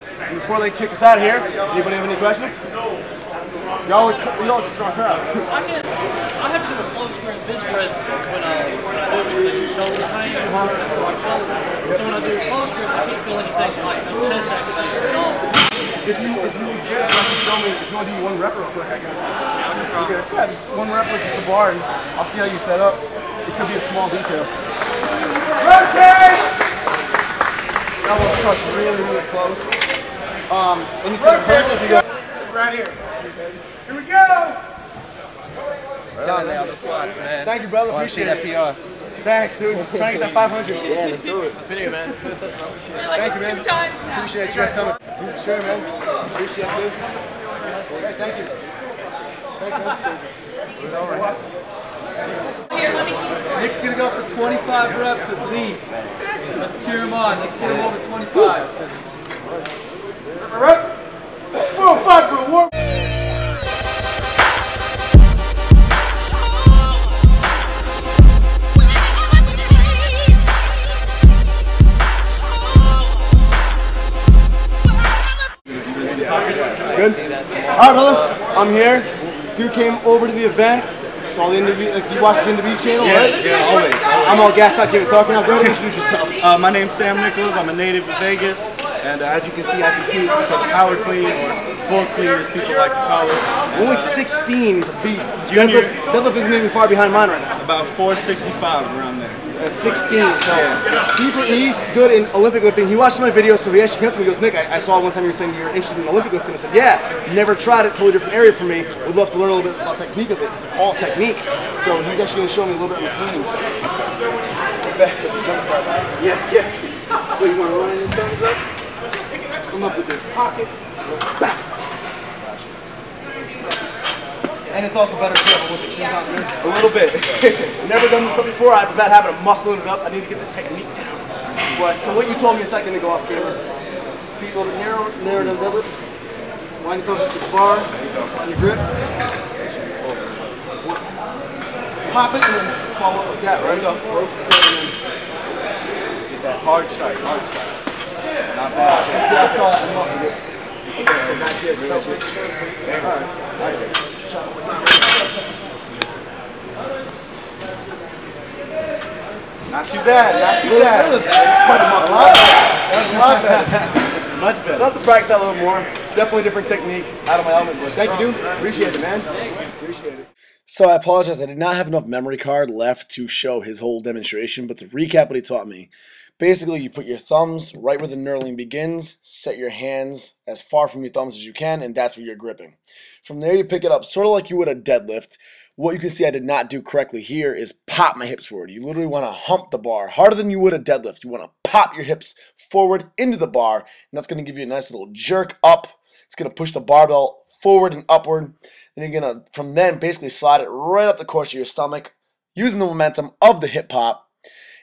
Before they kick us out of here, anybody have any questions? Y'all look a strong crowd. I have to do a close grip bench press when I do it because I do shoulder pain or shoulder. So when I do a close grip, I can't feel anything like no chest activation at all. If you just show me, if you want to do one rep real quick, I can. Yeah, just one rep with just the bar, and I'll see how you set up. It could be a small detail. Rotate! Elbows touch really close. And you said if you go right here. Here we go! Right on there on the squats, man. Thank you, brother. Appreciate that PR. Thanks, dude. Trying to get that 500. Yeah, let's do it. Let's video, man. Thank you, man. 2 times now. Appreciate you guys coming. Dude, sure, man. Appreciate it, dude. Hey, thank you. Thanks, man. Here, let me see the score. Nick's gonna go for 25 reps at least. Let's cheer him on. Let's get him over 25. All right. 405 for a warm. Good? Alright, brother. I'm here. Dude came over to the event. Saw the interview. Like, you watched the interview channel, right? Yeah, always. I'm all gassed out. Keep it talking now. Go ahead and introduce yourself. My name's Sam Nichols. I'm a native of Vegas. And as you can see, I compete for the power clean or full clean as people like to call it. Only 16. He's a beast. Junior. Deadlift isn't even far behind mine right now. About 465 around there. At 16, so he's good in Olympic lifting. He watched my videos, so he actually came up to me and goes, Nick, I saw one time you were saying you were interested in Olympic lifting. I said, yeah, never tried it, totally different area for me. Would love to learn a little bit about technique of it, because it's all technique. So he's actually going to show me a little bit on the clean. Yeah. So you want to run in your thumbs up? Come up with this pocket. Back. And it's also better to have Olympic shoes on too. A little bit. Never done this stuff before. I have a bad habit of muscling it up. I need to get the technique down. But so what you told me a second ago off camera. Feet a little bit narrow to the deadlift. Wind your thumbs up to the bar. On your grip. Pop it and then follow up like that, right? Roast it and then Get that hard strike. Not bad. see, I saw that in the muscle grip. Okay, so back here, touch it. Alright. Not too bad. Quite a muscle. That's a lot better. Much better. So I have to practice that a little more. Definitely different technique out of my element. But thank you, dude. Appreciate it, man. Appreciate it. So I apologize. I did not have enough memory card left to show his whole demonstration, but to recap what he taught me. Basically, you put your thumbs right where the knurling begins, set your hands as far from your thumbs as you can, and that's where you're gripping. From there, you pick it up sort of like you would a deadlift. What you can see I did not do correctly here is pop my hips forward. You literally want to hump the bar harder than you would a deadlift. You want to pop your hips forward into the bar, and that's going to give you a nice little jerk up. It's going to push the barbell forward and upward. Then you're going to, from then, basically slide it right up the course of your stomach using the momentum of the hip pop.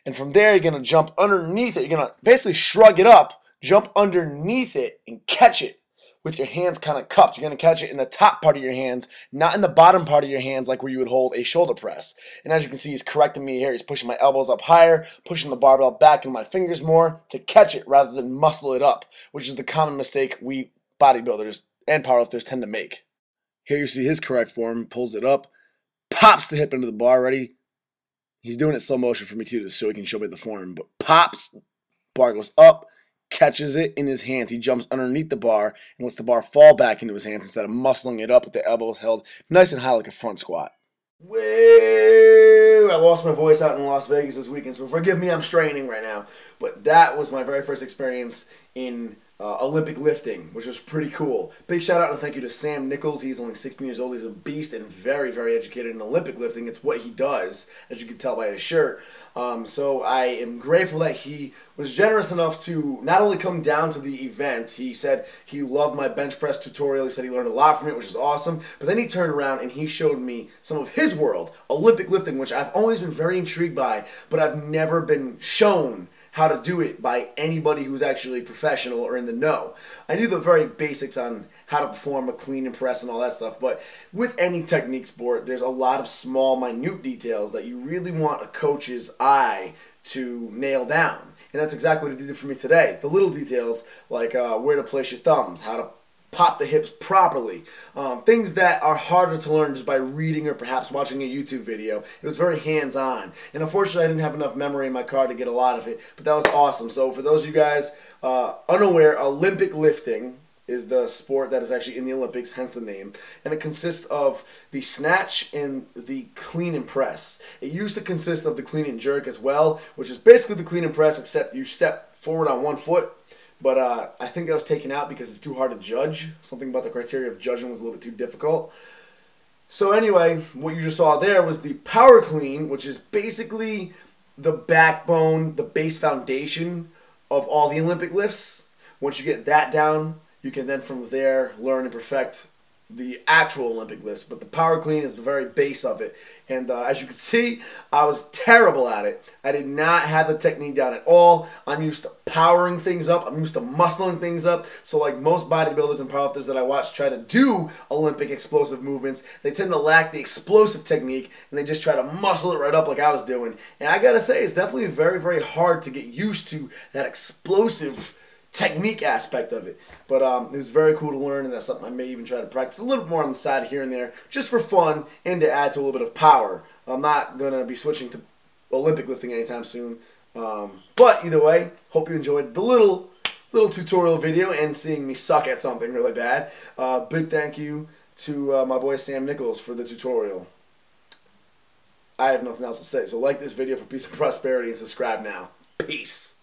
And from there, you're going to jump underneath it. You're going to basically shrug it up, jump underneath it, and catch it with your hands kind of cupped. You're going to catch it in the top part of your hands, not in the bottom part of your hands like where you would hold a shoulder press. And as you can see, he's correcting me here. He's pushing my elbows up higher, pushing the barbell back in my fingers more to catch it rather than muscle it up, which is the common mistake we bodybuilders and powerlifters tend to make. Here you see his correct form. Pulls it up, pops the hip into the bar. Ready? He's doing it slow motion for me too, so he can show me the form. But pops, bar goes up, catches it in his hands. He jumps underneath the bar and lets the bar fall back into his hands instead of muscling it up with the elbows held nice and high like a front squat. Woo! I lost my voice out in Las Vegas this weekend, so forgive me, I'm straining right now. But that was my very first experience in Olympic lifting, which was pretty cool. Big shout out and thank you to Sam Nichols. He's only 16 years old. He's a beast and very, very educated in Olympic lifting. It's what he does, as you can tell by his shirt. So I am grateful that he was generous enough to not only come down to the event, he said he loved my bench press tutorial. He said he learned a lot from it, which is awesome. But then he turned around and he showed me some of his world, Olympic lifting, which I've always been very intrigued by, but I've never been shown how to do it by anybody who's actually professional or in the know. I knew the very basics on how to perform a clean and press and all that stuff, but with any technique sport, there's a lot of small, minute details that you really want a coach's eye to nail down. And that's exactly what it did for me today. The little details, like where to place your thumbs, how to pop the hips properly, things that are harder to learn just by reading or perhaps watching a YouTube video. It was very hands-on. And unfortunately, I didn't have enough memory in my car to get a lot of it, but that was awesome. So for those of you guys unaware, Olympic lifting is the sport that is actually in the Olympics, hence the name, and it consists of the snatch and the clean and press. It used to consist of the clean and jerk as well, which is basically the clean and press, except you step forward on one foot. But I think that was taken out because it's too hard to judge. Something about the criteria of judging was a little bit too difficult. So anyway, what you just saw there was the power clean, which is basically the backbone, the base foundation of all the Olympic lifts. Once you get that down, you can then from there learn and perfect the actual Olympic lifts. But the power clean is the very base of it. And as you can see, I was terrible at it. I did not have the technique down at all. I'm used to powering things up. I'm used to muscling things up. So like most bodybuilders and powerlifters that I watch try to do Olympic explosive movements, they tend to lack the explosive technique and they just try to muscle it right up like I was doing. And I gotta say, it's definitely very, very hard to get used to that explosive technique aspect of it. But it was very cool to learn, and that's something I may even try to practice a little bit more on the side here and there, just for fun and to add to a little bit of power. I'm not going to be switching to Olympic lifting anytime soon. But either way, hope you enjoyed the little tutorial video and seeing me suck at something really bad. Big thank you to my boy Sam Nichols for the tutorial. I have nothing else to say, so like this video for peace and prosperity and subscribe now. Peace.